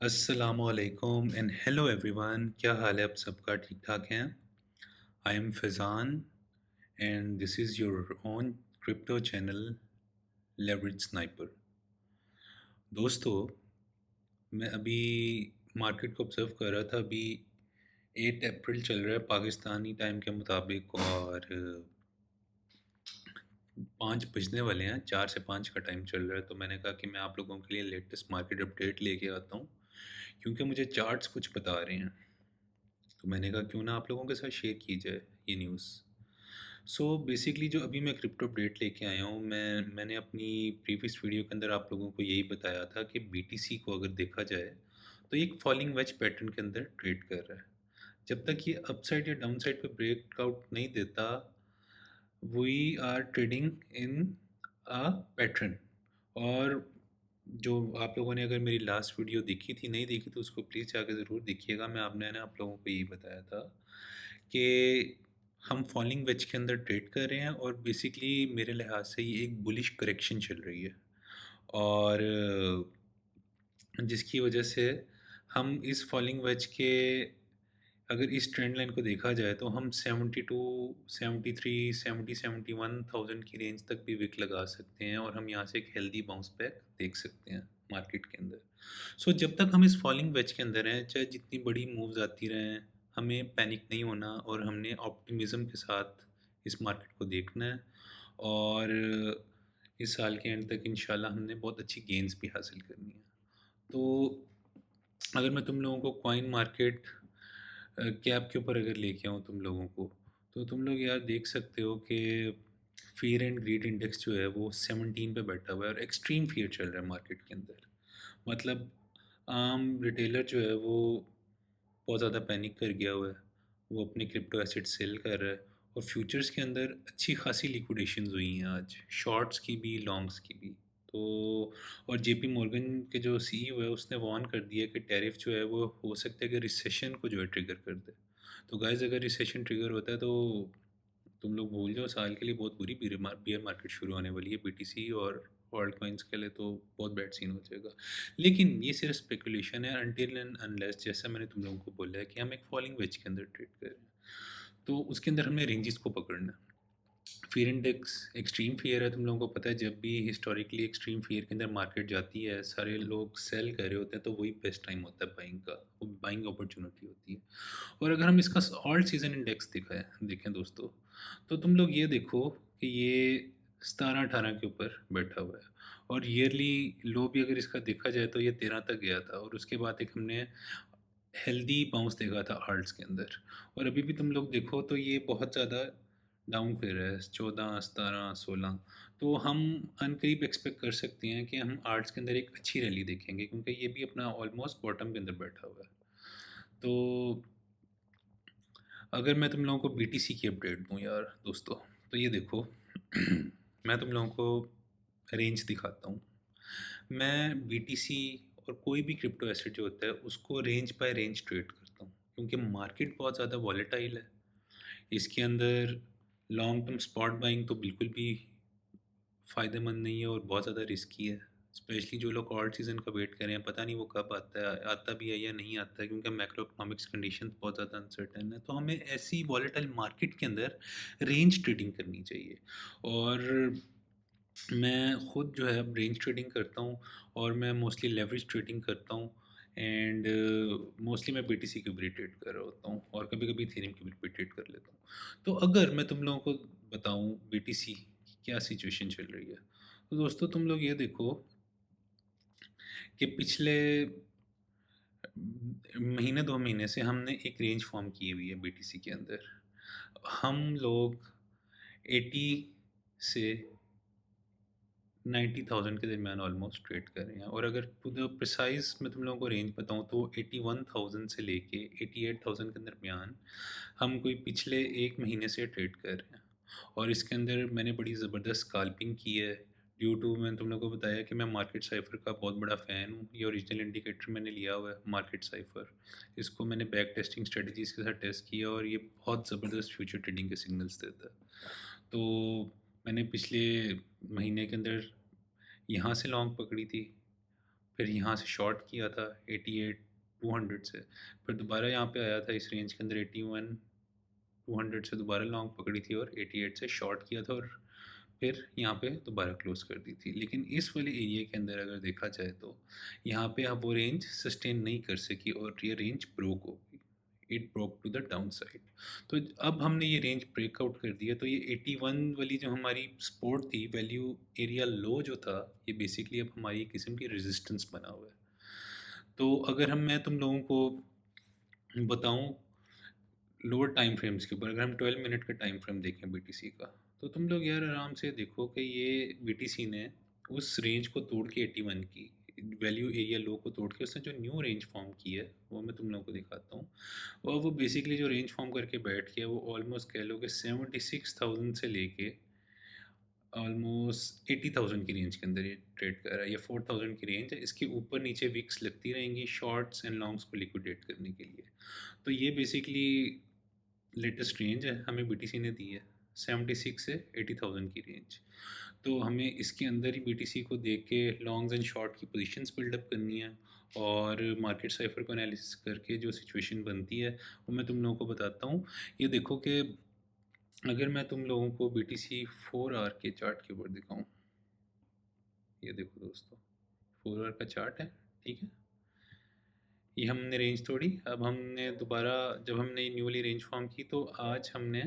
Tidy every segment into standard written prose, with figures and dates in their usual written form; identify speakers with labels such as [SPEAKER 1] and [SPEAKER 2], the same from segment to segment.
[SPEAKER 1] अस्सलामुअलैकुम and hello everyone, क्या हाल है? आप सबका ठीक ठाक हैं? I am Faizan and this is your own crypto channel leverage sniper. दोस्तों, मैं अभी मार्केट को ऑब्ज़र्व कर रहा था। अभी 8 अप्रैल चल रहा है पाकिस्तानी टाइम के मुताबिक और 5 बजने वाले हैं। 4 से 5 का टाइम चल रहा है, तो मैंने कहा कि मैं आप लोगों के लिए लेटेस्ट मार्केट अपडेट लेके आता हूँ, क्योंकि मुझे चार्ट्स कुछ बता रहे हैं। तो मैंने कहा क्यों ना आप लोगों के साथ शेयर की जाए ये न्यूज़। सो बेसिकली जो अभी मैं क्रिप्टो अपडेट लेके आया हूँ, मैंने अपनी प्रीवियस वीडियो के अंदर आप लोगों को यही बताया था कि बीटीसी को अगर देखा जाए तो ये एक फॉलिंग वेज पैटर्न के अंदर ट्रेड कर रहा है। जब तक ये अपसाइड या डाउन साइड पे ब्रेकआउट नहीं देता, we are trading in a pattern. और जो आप लोगों ने अगर मेरी लास्ट वीडियो देखी थी, नहीं देखी तो उसको प्लीज़ जाकर ज़रूर देखिएगा। मैंने आप लोगों को यही बताया था कि हम फॉलिंग वेज के अंदर ट्रेड कर रहे हैं और बेसिकली मेरे लिहाज से ये एक बुलिश करेक्शन चल रही है। और जिसकी वजह से हम इस फॉलिंग वेज के, अगर इस ट्रेंड लाइन को देखा जाए तो हम 72, 73, 70, 71,000 की रेंज तक भी विक लगा सकते हैं और हम यहाँ से एक हेल्दी बाउंस बैक देख सकते हैं मार्केट के अंदर। सो जब तक हम इस फॉलिंग वेज के अंदर हैं, चाहे जितनी बड़ी मूव्स आती रहें, हमें पैनिक नहीं होना और हमने ऑप्टिमिज्म के साथ इस मार्केट को देखना है। और इस साल के एंड तक इंशाल्लाह हमने बहुत अच्छी गेंस भी हासिल करनी है। तो अगर मैं तुम लोगों को कॉइन मार्केट कैप के ऊपर अगर लेके आऊँ तुम लोगों को, तो तुम लोग यार देख सकते हो कि फियर एंड ग्रीड इंडेक्स जो है वो 17 पे बैठा हुआ है और एक्सट्रीम फियर चल रहा है मार्केट के अंदर। मतलब आम रिटेलर जो है वो बहुत ज़्यादा पैनिक कर गया हुआ है। वो अपने क्रिप्टो एसेट सेल कर रहा है और फ्यूचर्स के अंदर अच्छी खासी लिक्विडेशंस हुई हैं आज, शॉर्ट्स की भी, लॉन्ग्स की भी। तो और जेपी मॉर्गन के जो सीईओ है उसने वार्न कर दिया कि टैरिफ जो है वो हो सकता है कि रिसेशन को जो है ट्रिगर कर दे। तो गाइस, अगर रिसेशन ट्रिगर होता है तो तुम लोग भूल जाओ, साल के लिए बहुत बुरी बियर मार्केट शुरू होने वाली है बीटीसी और वर्ल्ड कॉइन्स के लिए। तो बहुत बैड सीन हो जाएगा। लेकिन ये सिर्फ स्पेकुलेशन है अनटिल एंड अनलेस, जैसा मैंने तुम लोगों को बोला है कि हम एक फॉलिंग वेज के अंदर ट्रेड कर रहे हैं, तो उसके अंदर हमें रेंजेस को पकड़ना है। फियर इंडेक्स एक्सट्रीम फियर है, तुम लोगों को पता है जब भी हिस्टोरिकली एक्सट्रीम फियर के अंदर मार्केट जाती है, सारे लोग सेल कर रहे होते हैं, तो वही बेस्ट टाइम होता है बाइंग का, वो बाइंग अपॉर्चुनिटी होती है। और अगर हम इसका ऑल्ट सीजन इंडेक्स देखें दोस्तों, तो तुम लोग ये देखो कि ये 17-18 के ऊपर बैठा हुआ है और ईयरली लो भी अगर इसका देखा जाए तो ये 13 तक गया था और उसके बाद एक हमने हेल्दी बाउंस देखा था आर्ट्स के अंदर। और अभी भी तुम लोग देखो तो ये बहुत ज़्यादा डाउन फिर है, 14, 17, 16। तो हम अनकरीब एक्सपेक्ट कर सकते हैं कि हम आर्ट्स के अंदर एक अच्छी रैली देखेंगे, क्योंकि ये भी अपना ऑलमोस्ट बॉटम के अंदर बैठा हुआ है। तो अगर मैं तुम लोगों को बीटीसी की अपडेट दूं यार दोस्तों, तो ये देखो मैं तुम लोगों को रेंज दिखाता हूँ। मैं बीटीसी और कोई भी क्रिप्टो एसेट जो होता है उसको रेंज बाय रेंज ट्रेड करता हूँ, क्योंकि मार्केट बहुत ज़्यादा वॉलेटाइल है। इसके अंदर लॉन्ग टर्म स्पॉट बाइंग तो बिल्कुल भी फ़ायदेमंद नहीं है और बहुत ज़्यादा रिस्की है। स्पेशली जो लोग ऑल्ट सीज़न का वेट कर रहे हैं, पता नहीं वो कब आता है, आता भी है या नहीं आता है, क्योंकि मैक्रो इकोनॉमिक्स कंडीशंस बहुत ज़्यादा अनसर्टेन है। तो हमें ऐसी वॉलेटाइल मार्केट के अंदर रेंज ट्रेडिंग करनी चाहिए। और मैं खुद जो है अब रेंज ट्रेडिंग करता हूँ और मैं मोस्टली लेवरेज ट्रेडिंग करता हूँ। एंड मोस्टली मैं बीटीसी के ऊपर ही ट्रेड कर रहा होता हूँ और कभी-कभी इथेरियम के ऊपर भी ट्रेड कर लेता हूँ। तो अगर मैं तुम लोगों को बताऊँ बीटीसी की क्या सिचुएशन चल रही है, तो दोस्तों तुम लोग ये देखो कि पिछले महीने 2 महीने से हमने एक रेंज फॉर्म की हुई है बीटीसी के अंदर। हम लोग 80 से 90,000 के दरमियान ऑलमोस्ट ट्रेड कर रहे हैं। और अगर टू द प्रिसाइज मैं तुम लोगों को रेंज बताऊँ तो 81,000 से लेके 88,000 के दरमियान हम कोई पिछले 1 महीने से ट्रेड कर रहे हैं। और इसके अंदर मैंने बड़ी ज़बरदस्त स्काल्पिंग की है, ड्यू टू मैंने तुम लोगों को बताया कि मैं मार्केट साइफ़र का बहुत बड़ा फ़ैन हूँ। ये ओरिजिनल इंडिकेटर मैंने लिया हुआ है मार्केट साइफ़र। इसको मैंने बैक टेस्टिंग स्ट्रेटजीज़ के साथ टेस्ट किया और ये बहुत ज़बरदस्त फ्यूचर ट्रेडिंग के सिग्नल्स देता है। तो मैंने पिछले महीने के अंदर यहाँ से लॉन्ग पकड़ी थी फिर यहाँ से शॉर्ट किया था 88 200 से, फिर दोबारा यहाँ पे आया था इस रेंज के अंदर 81 200 से, दोबारा लॉन्ग पकड़ी थी और 88 से शॉर्ट किया था और फिर यहाँ पे दोबारा क्लोज कर दी थी। लेकिन इस वाले एरिया के अंदर अगर देखा जाए तो यहाँ पे अब वो रेंज सस्टेन नहीं कर सकी और ये रेंज ब्रोक हो गई, it broke to the down side. तो अब हमने ये रेंज ब्रेकआउट कर दिया, तो ये 81 वाली जो हमारी सपोर्ट थी, वैल्यू एरिया लो जो था, ये बेसिकली अब हमारी एक किस्म की रेजिस्टेंस बना हुआ है। तो अगर मैं तुम लोगों को बताऊं लोअर टाइम फ्रेम्स के ऊपर, अगर हम 12 मिनट का टाइम फ्रेम देखें बीटीसी का, तो तुम लोग यार आराम से देखो कि ये बीटीसी ने उस रेंज को तोड़ के 81 की वैल्यू एरिया लो को तोड़ के उसने जो न्यू रेंज फॉर्म की है वो मैं तुम लोगों को दिखाता हूँ। और वो बेसिकली जो रेंज फॉर्म करके बैठ गया वो ऑलमोस्ट कह लो कि 76,000 से लेके ऑलमोस्ट 80,000 की रेंज के अंदर ये ट्रेड कर रहा है, या 4,000 की रेंज है। इसके ऊपर नीचे विक्स लगती रहेंगी शॉर्ट्स एंड लॉन्ग्स को लिक्विडेट करने के लिए। तो ये बेसिकली लेटेस्ट रेंज है हमें बीटीसी ने दी है, 76 से 80,000 की रेंज। तो हमें इसके अंदर ही बीटीसी को देख के लॉन्ग्स एंड शॉर्ट की पोजीशंस बिल्डअप करनी है और मार्केट साइफर को एनालिसिस करके जो सिचुएशन बनती है वो मैं तुम लोगों को बताता हूँ। ये देखो कि अगर मैं तुम लोगों को बीटीसी 4 आवर के चार्ट के ऊपर दिखाऊँ, ये देखो दोस्तों 4 आवर का चार्ट है, ठीक है। ये हमने रेंज तोड़ी, अब हमने दोबारा जब हमने न्यूली रेंज फॉर्म की तो आज हमने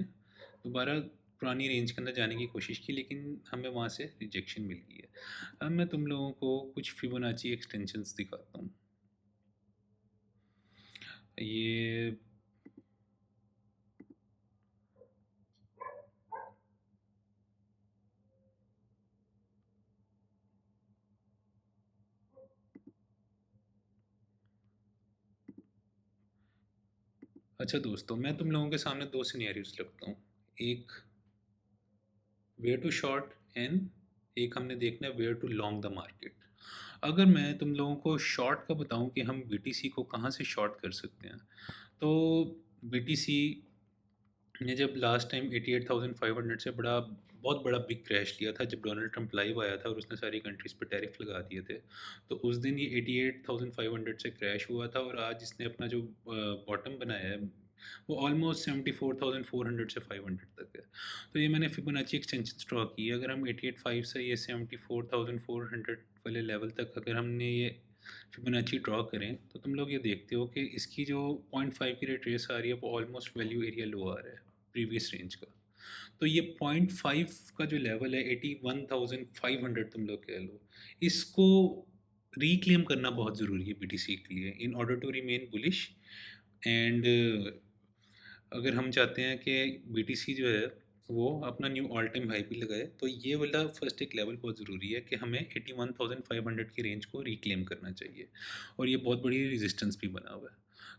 [SPEAKER 1] दोबारा पुरानी रेंज के अंदर जाने की कोशिश की, लेकिन हमें वहाँ से रिजेक्शन मिल गई है। अब मैं तुम लोगों को कुछ फिबोनाची एक्सटेंशंस दिखाता हूँ। ये अच्छा दोस्तों, मैं तुम लोगों के सामने दो सिनेरियोस रखता हूँ, एक वेयर टू शॉर्ट एंड एक हमने देखना है where to long the market. अगर मैं तुम लोगों को शॉर्ट का बताऊं कि हम बीटीसी को कहाँ से शॉर्ट कर सकते हैं, तो बीटीसी ने जब लास्ट टाइम 88,500 से बहुत बड़ा बिग क्रैश लिया था, जब डोनाल्ड ट्रंप लाइव आया था और उसने सारी कंट्रीज़ पे टैरिफ लगा दिए थे, तो उस दिन ये 88,500 से क्रैश हुआ था और आज इसने अपना जो बॉटम बनाया है वो ऑलमोस्ट 74,400 से 500 तक है। तो ये मैंने फिबोनाची एक्सटेंशन ड्रॉ की है। अगर हम 88.5 से ये 74,400 वाले लेवल तक अगर हमने ये फिबोनाची ड्रॉ करें तो तुम लोग ये देखते हो कि इसकी जो 0.5 की रेट्रेस आ रही है वो ऑलमोस्ट वैल्यू एरिया लो आ रहा है प्रीवियस रेंज का। तो ये 0.5 का जो लेवल है 81,500 तुम लोग कह लो, इसको रिक्लेम करना बहुत ज़रूरी है बीटीसी के लिए in order to remain bullish. And अगर हम चाहते हैं कि बीटीसी जो है वो अपना न्यू ऑल टाइम हाई भी लगाए, तो ये वाला फर्स्ट एक लेवल बहुत ज़रूरी है कि हमें 81,500 की रेंज को रिक्लेम करना चाहिए और ये बहुत बड़ी रेजिस्टेंस भी बना हुआ है।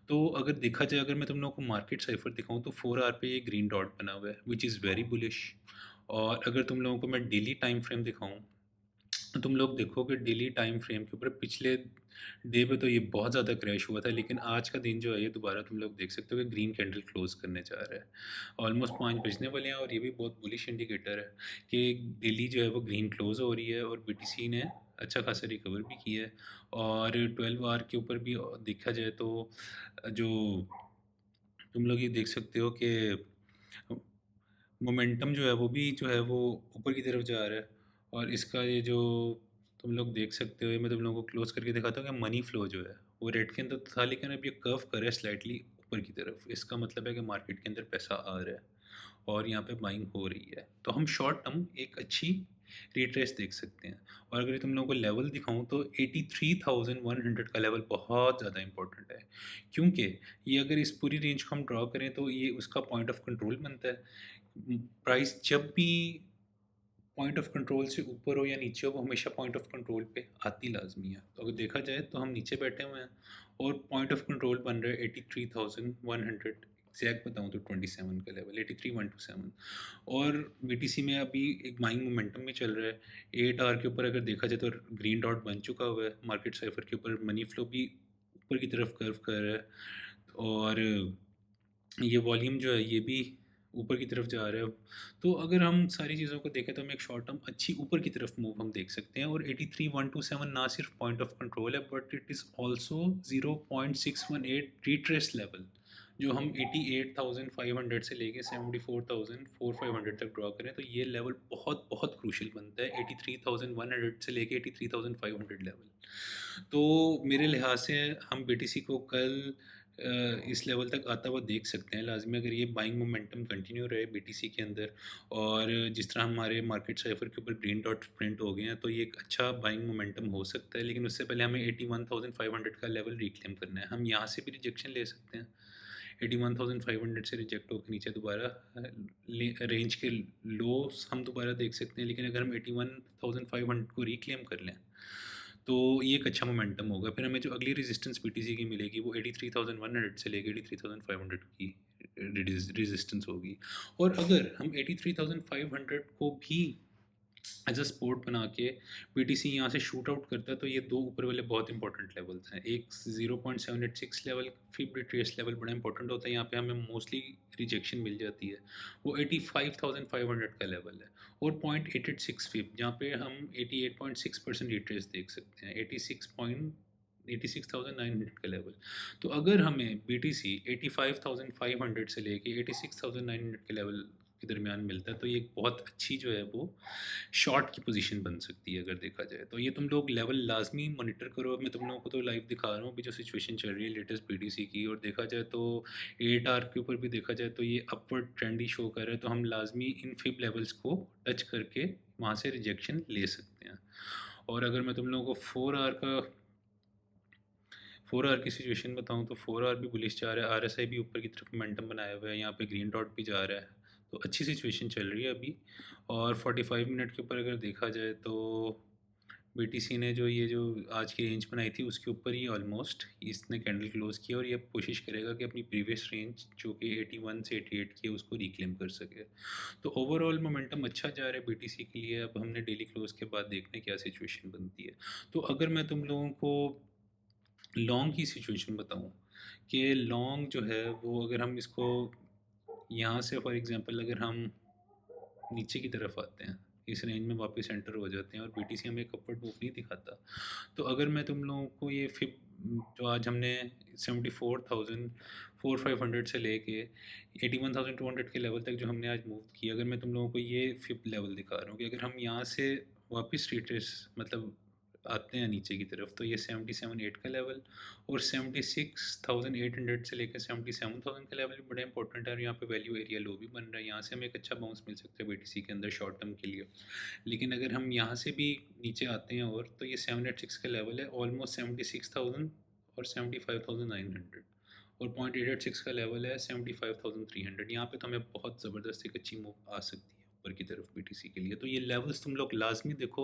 [SPEAKER 1] तो अगर देखा जाए, अगर मैं तुम लोगों को मार्केट साइफर दिखाऊं तो 4 आवर पे ये ग्रीन डॉट बना हुआ है विच इज़ वेरी बुलिश। और अगर तुम लोगों को मैं डेली टाइम फ्रेम दिखाऊं तो तुम लोग देखोगे डेली टाइम फ्रेम के ऊपर पिछले डे पे तो ये बहुत ज़्यादा क्रैश हुआ था, लेकिन आज का दिन जो है ये दोबारा तुम लोग देख सकते हो कि ग्रीन कैंडल क्लोज करने जा रहा है। ऑलमोस्ट 5 बजने वाले हैं और ये भी बहुत बुलिश इंडिकेटर है कि डेली जो है वो ग्रीन क्लोज हो रही है और बीटीसी ने अच्छा खासा रिकवर भी किया है। और 12 आवर के ऊपर भी देखा जाए तो जो तुम लोग ये देख सकते हो कि मोमेंटम जो है वो भी जो है वो ऊपर की तरफ जा रहा है। और इसका ये जो तुम लोग देख सकते हो, ये मैं तुम लोगों को क्लोज करके दिखाता हूँ कि मनी फ्लो जो है वो रेड के अंदर तो था, लेकिन अब ये कर्व कर रहा है स्लाइटली ऊपर की तरफ। इसका मतलब है कि मार्केट के अंदर पैसा आ रहा है और यहाँ पे बाइंग हो रही है, तो हम शॉर्ट टर्म एक अच्छी रिट्रेस देख सकते हैं। और अगर तुम लोगों को लेवल दिखाऊं तो 83,100 का लेवल बहुत ज़्यादा इंपॉर्टेंट है, क्योंकि ये अगर इस पूरी रेंज को हम ड्रॉ करें तो ये उसका पॉइंट ऑफ कंट्रोल बनता है। प्राइस जब भी पॉइंट ऑफ कंट्रोल से ऊपर हो या नीचे हो वो हमेशा पॉइंट ऑफ कंट्रोल पे आती लाजमी है। तो अगर देखा जाए तो हम नीचे बैठे हुए हैं और पॉइंट ऑफ कंट्रोल बन रहा है 83,100, एग्जैक्ट बताऊँ तो 27 का लेवल 83,127। और बीटीसी में अभी एक बाइंग मोमेंटम भी चल रहा है। 8 आवर के ऊपर अगर देखा जाए तो ग्रीन डॉट बन चुका हुआ है मार्केट साइफर के ऊपर, मनी फ्लो भी ऊपर की तरफ कर्व कर रहा है। और ये वॉल्यूम जो है ये भी ऊपर की तरफ जा रहा है। तो अगर हम सारी चीज़ों को देखें तो हम एक शॉर्ट टर्म अच्छी ऊपर की तरफ मूव हम देख सकते हैं। और 83,127 ना सिर्फ पॉइंट ऑफ कंट्रोल है, but it is also 0.618 retrace level, जो हम 88,500 से लेके 74,500 तक ड्रॉ करें तो ये लेवल बहुत बहुत क्रूशल बनता है, 83,100 से लेके 83,500 लेवल। तो मेरे लिहाज से हम बीटीसी को कल इस लेवल तक आता हुआ देख सकते हैं लाजमी, अगर ये बाइंग मोमेंटम कंटिन्यू रहे बीटीसी के अंदर। और जिस तरह हमारे मार्केट साइफर के ऊपर ग्रीन डॉट प्रिंट हो गए हैं, तो ये एक अच्छा बाइंग मोमेंटम हो सकता है। लेकिन उससे पहले हमें 81,500 का लेवल रिक्लेम करना है। हम यहाँ से भी रिजेक्शन ले सकते हैं, 81,500 से रिजेक्ट होकर नीचे दोबारा रेंज के लोस हम दोबारा देख सकते हैं। लेकिन अगर हम 81,500 को रिक्लेम कर लें तो ये एक अच्छा मोमेंटम होगा। फिर हमें जो अगली रेजिस्टेंस पीटीसी की मिलेगी वो 83,100 से लेकर 83,500 की रेजिस्टेंस होगी। और अगर हम 83,500 को भी एज अ स्पोर्ट बना के बीटीसी यहाँ से शूट आउट करता है, तो ये दो ऊपर वाले बहुत इंपॉर्टेंट लेवल्स हैं। एक 0.786 लेवल फिर रिट्रेस लेवल बड़ा इंपॉर्टेंट होता है, यहाँ पे हमें मोस्टली रिजेक्शन मिल जाती है। वो 85,500 का लेवल है। और 0.886 फिप जहाँ पे हम 88.6% रिट्रेस देख सकते हैं, 86,900 का लेवल। तो अगर हमें बीटीसी 85,500 से लेके 86,900 के लेवल के दरमियान मिलता है, तो ये एक बहुत अच्छी जो है वो शॉर्ट की पोजीशन बन सकती है अगर देखा जाए तो। ये तुम लोग लेवल लाजमी मॉनिटर करो। मैं तुम लोगों को तो लाइव दिखा रहा हूँ अभी जो सिचुएशन चल रही है लेटेस्ट बीटीसी की। और देखा जाए तो 8 आवर के ऊपर भी देखा जाए तो ये अपवर्ड ट्रेंड ही शो कर रहा है। तो हम लाजमी इन फिब लेवल्स को टच करके वहाँ से रिजेक्शन ले सकते हैं। और अगर मैं तुम लोगों को 4 आवर की सिचुएशन बताऊं तो 4 आवर भी बुलिश जा रहा है, आरएसआई भी ऊपर की तरफ मोमेंटम बनाया हुआ है, यहाँ पे ग्रीन डॉट भी जा रहा है। तो अच्छी सिचुएशन चल रही है अभी। और 45 मिनट के ऊपर अगर देखा जाए तो बीटीसी ने जो आज की रेंज बनाई थी उसके ऊपर ही ऑलमोस्ट इसने कैंडल क्लोज किया। और ये अब कोशिश करेगा कि अपनी प्रीवियस रेंज जो कि 81 से 88 की है उसको रिक्लेम कर सके। तो ओवरऑल मोमेंटम अच्छा जा रहा है बीटीसी के लिए। अब हमने डेली क्लोज के बाद देखने क्या सिचुएशन बनती है। तो अगर मैं तुम लोगों को लॉन्ग की सिचुएशन बताऊं कि लॉन्ग जो है वो अगर हम इसको यहाँ से फॉर एग्जांपल अगर हम नीचे की तरफ आते हैं, इस रेंज में वापस एंटर हो जाते हैं और बीटीसी हमें एक अपवर्ड मूव नहीं दिखाता, तो अगर मैं तुम लोगों को ये फिप जो आज हमने 74,500 से लेके 81,200 के लेवल तक जो हमने आज मूव किया, अगर मैं तुम लोगों को ये फिप लेवल दिखा रहा हूँ कि अगर हम यहाँ से वापस रिट्रेस मतलब आते हैं नीचे की तरफ, तो ये 77,800 का लेवल और 76,800 से लेकर 77,000 का लेवल भी बड़ा इंपॉर्टेंट है। और यहाँ पे वैल्यू एरिया लो भी बन रहा है, यहाँ से हमें एक अच्छा बाउंस मिल सकता है बीटीसी के अंदर शॉर्ट टर्म के लिए। लेकिन अगर हम यहाँ से भी नीचे आते हैं और तो ये 786 का लेवल है, ऑलमोस्ट 76,000 और 75,900। और 0.886 का लेवल है 75,300। यहाँ पे तो हमें बहुत ज़बरदस्त एक अच्छी मूव आ सकती है ऊपर की तरफ बीटीसी के लिए। तो ये लेवल्स तुम लोग लाजमी देखो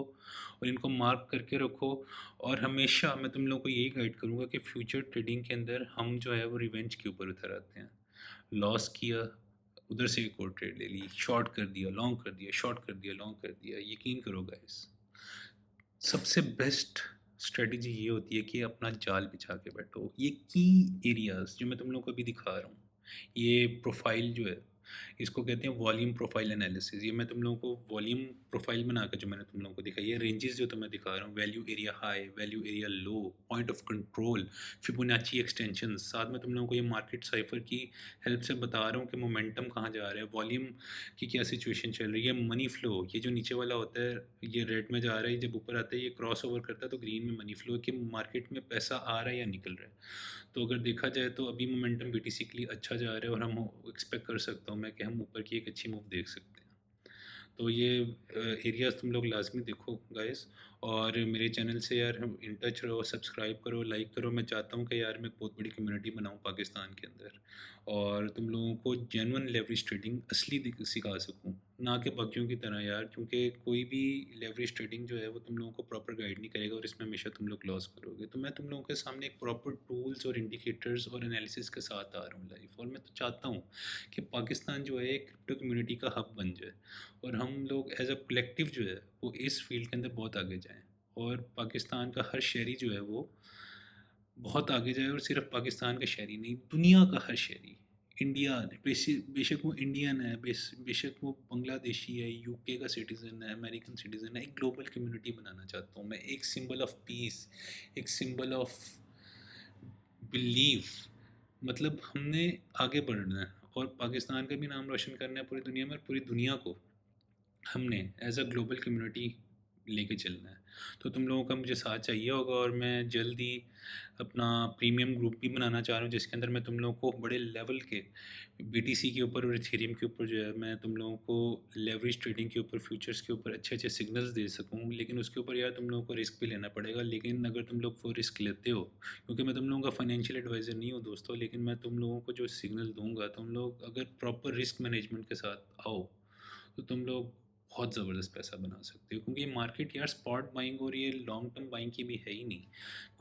[SPEAKER 1] और इनको मार्क करके रखो। और हमेशा मैं तुम लोगों को यही गाइड करूँगा कि फ्यूचर ट्रेडिंग के अंदर हम जो है वो रिवेंज के ऊपर उतर आते हैं। लॉस किया, उधर से एक और ट्रेड ले ली, शॉर्ट कर दिया, लॉन्ग कर दिया, शॉर्ट कर दिया, लॉन्ग कर दिया। यकीन करो गाइस, सबसे बेस्ट स्ट्रेटजी ये होती है कि अपना जाल बिछा के बैठो। ये की एरियाज जो मैं तुम लोगों को अभी दिखा रहा हूँ, ये प्रोफाइल जो है इसको कहते हैं वॉल्यूम प्रोफाइल एनालिसिस। ये मैं तुम लोगों को वॉल्यूम प्रोफाइल बनाकर जो मैंने तुम लोगों को दिखाई है, रेंजेस जो तुम्हें दिखा रहा हूँ, value area high, value area low, point of control, Fibonacci extension, साथ में तुम लोगों को ये मार्केट साइफर की हेल्प से बता रहा हूँ कि मोमेंटम कहाँ जा रहा है, वॉल्यूम की क्या सिचुएशन चल रही है, मनी फ्लो, ये जो नीचे वाला होता है ये रेड में जा रहा है, जब ऊपर आता है ये क्रॉस ओवर करता है तो ग्रीन में मनी फ्लो कि मार्केट में पैसा आ रहा है या निकल रहा है। तो अगर देखा जाए तो अभी मोमेंटम बीटीसी के लिए अच्छा जा रहा है और हम एक्सपेक्ट कर सकता हूँ मैं कि हम ऊपर की एक अच्छी मूव देख सकते हैं। तो ये एरियाज़ तुम लोग लाजमी देखो गाइस। और मेरे चैनल से यार हम इन टच रहो, सब्सक्राइब करो, लाइक करो। मैं चाहता हूँ कि यार मैं एक बहुत बड़ी कम्युनिटी बनाऊँ पाकिस्तान के अंदर और तुम लोगों को जेन्युइन लेवरेज ट्रेडिंग असली सिखा सकूँ, ना कि बाकियों की तरह यार। क्योंकि कोई भी लेवरेज ट्रेडिंग जो है वो तुम लोगों को प्रॉपर गाइड नहीं करेगा और इसमें हमेशा तुम लोग लॉस करोगे। तो मैं तुम लोगों के सामने एक प्रॉपर टूल्स और इंडिकेटर्स और एनालिसिस के साथ आ रहा हूँ लाइव। और मैं तो चाहता हूँ कि पाकिस्तान जो है एक क्रिप्टो कम्युनिटी का हब बन जाए और हम लोग एज अ कलेक्टिव जो है वो इस फील्ड के अंदर बहुत आगे जाएं। और पाकिस्तान का हर शहरी जो है वो बहुत आगे जाए। और सिर्फ पाकिस्तान का शहरी नहीं, दुनिया का हर शहरी इंडिया, बेशक वो इंडियन है, बेशक वो बांग्लादेशी है, यूके का सिटीज़न है, अमेरिकन सिटीज़न है, एक ग्लोबल कम्युनिटी बनाना चाहता हूँ मैं, एक सिंबल ऑफ पीस, एक सिंबल ऑफ बिलीफ। मतलब हमने आगे बढ़ना है और पाकिस्तान का भी नाम रोशन करना है पूरी दुनिया में, और पूरी दुनिया को हमने एज अ ग्लोबल कम्युनिटी लेके चलना है। तो तुम लोगों का मुझे साथ चाहिए होगा, और मैं जल्द ही अपना प्रीमियम ग्रुप भी बनाना चाह रहा हूँ, जिसके अंदर मैं तुम लोगों को बड़े लेवल के बीटीसी के ऊपर और इथेरियम के ऊपर जो है, मैं तुम लोगों को लेवरेज ट्रेडिंग के ऊपर, फ्यूचर्स के ऊपर अच्छे अच्छे सिग्नल्स दे सकूँ। लेकिन उसके ऊपर यार तुम लोगों को रिस्क भी लेना पड़ेगा। लेकिन अगर तुम लोग वो रिस्क लेते हो, क्योंकि मैं तुम लोगों का फाइनेंशियल एडवाइज़र नहीं हूँ दोस्तों, लेकिन मैं तुम लोगों को जो सिग्नल दूंगा, तुम लोग अगर प्रॉपर रिस्क मैनेजमेंट के साथ आओ, तो तुम लोग बहुत ज़बरदस्त पैसा बना सकते हो। क्योंकि ये मार्केट यार स्पॉट बाइंग और ये लॉन्ग टर्म बाइंग की भी है ही नहीं,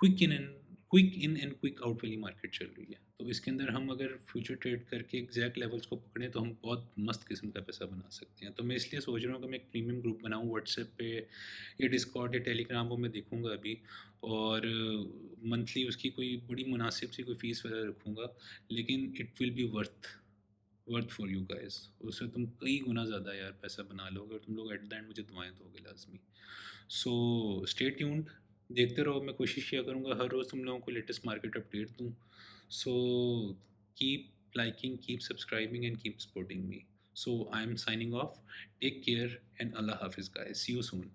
[SPEAKER 1] quick in and quick out वाली मार्केट चल रही है। तो इसके अंदर हम अगर फ्यूचर ट्रेड करके एग्जैक्ट लेवल्स को पकड़ें, तो हम बहुत मस्त किस्म का पैसा बना सकते हैं। तो मैं इसलिए सोच रहा हूँ कि मैं एक प्रीमियम ग्रुप बनाऊँ व्हाट्सएप पे, या डिस्कॉर्ड या टेलीग्राम को मैं देखूँगा अभी, और मंथली उसकी कोई बड़ी मुनासिब सी कोई फ़ीस वगैरह रखूँगा। लेकिन it will be worth for you guys. उससे तुम कई गुना ज़्यादा यार पैसा बना लोगे, और तुम लोग एट द एंड मुझे दुआएं दोगे लाजमी। सो स्टे ट्यून्ड, देखते रहो। मैं कोशिश किया करूँगा हर रोज़ तुम लोगों को लेटेस्ट मार्केट अपडेट दूँ। So keep liking, keep subscribing, and keep supporting me. So I'm signing off. Take care and Allah Hafiz, guys. See you soon.